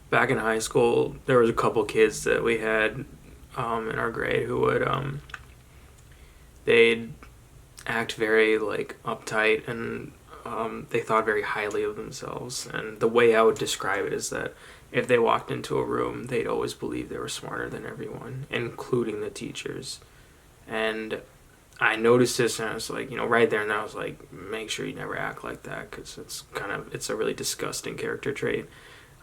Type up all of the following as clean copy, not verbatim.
back in high school, there was a couple kids that we had in our grade who would they'd act very like uptight and they thought very highly of themselves. And the way I would describe it is that if they walked into a room, they'd always believe they were smarter than everyone, including the teachers. And I noticed this, and I was like, right there and then, I was like, make sure you never act like that, because it's a really disgusting character trait.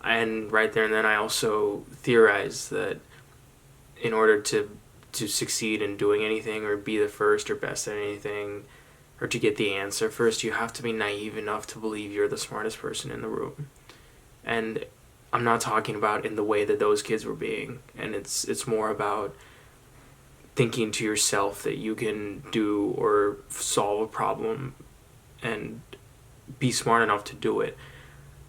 And right there and then, I also theorized that in order to succeed in doing anything or be the first or best at anything or to get the answer first, you have to be naive enough to believe you're the smartest person in the room. And I'm not talking about in the way that those kids were being, and it's more about thinking to yourself that you can do or solve a problem and be smart enough to do it.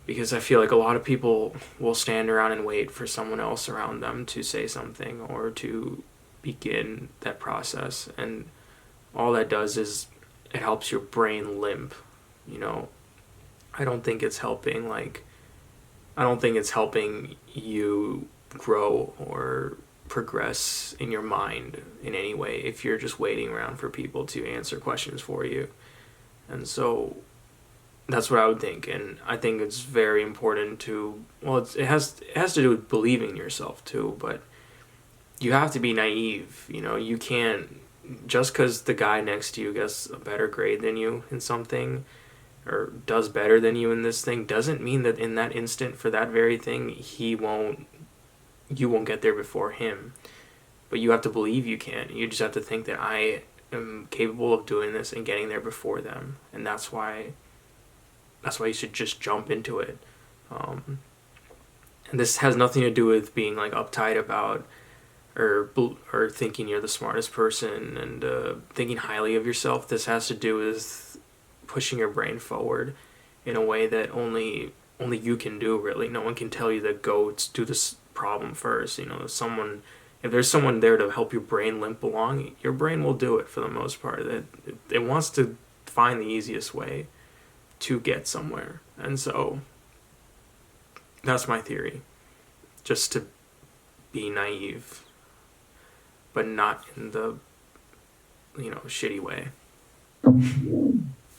Because I feel like a lot of people will stand around and wait for someone else around them to say something or to begin that process, and all that does is it helps your brain limp. you know I don't think it's helping, I don't think it's helping you grow or progress in your mind in any way if you're just waiting around for people to answer questions for you. And so that's what I would think, and I think it's very important to, well, it has to do with believing in yourself too, but you have to be naive. You can't, just because the guy next to you gets a better grade than you in something or does better than you in this thing doesn't mean that in that instant for that very thing you won't get there before him. But you have to believe you can. You just have to think that I am capable of doing this and getting there before them, and that's why you should just jump into it. Um, and this has nothing to do with being like uptight about or thinking you're the smartest person and thinking highly of yourself. This has to do with pushing your brain forward in a way that only you can do. Really, no one can tell you that go do this problem first. If there's someone there to help your brain limp along, your brain will do it for the most part. It wants to find the easiest way to get somewhere, and so that's my theory. Just to be naive, but not in the shitty way.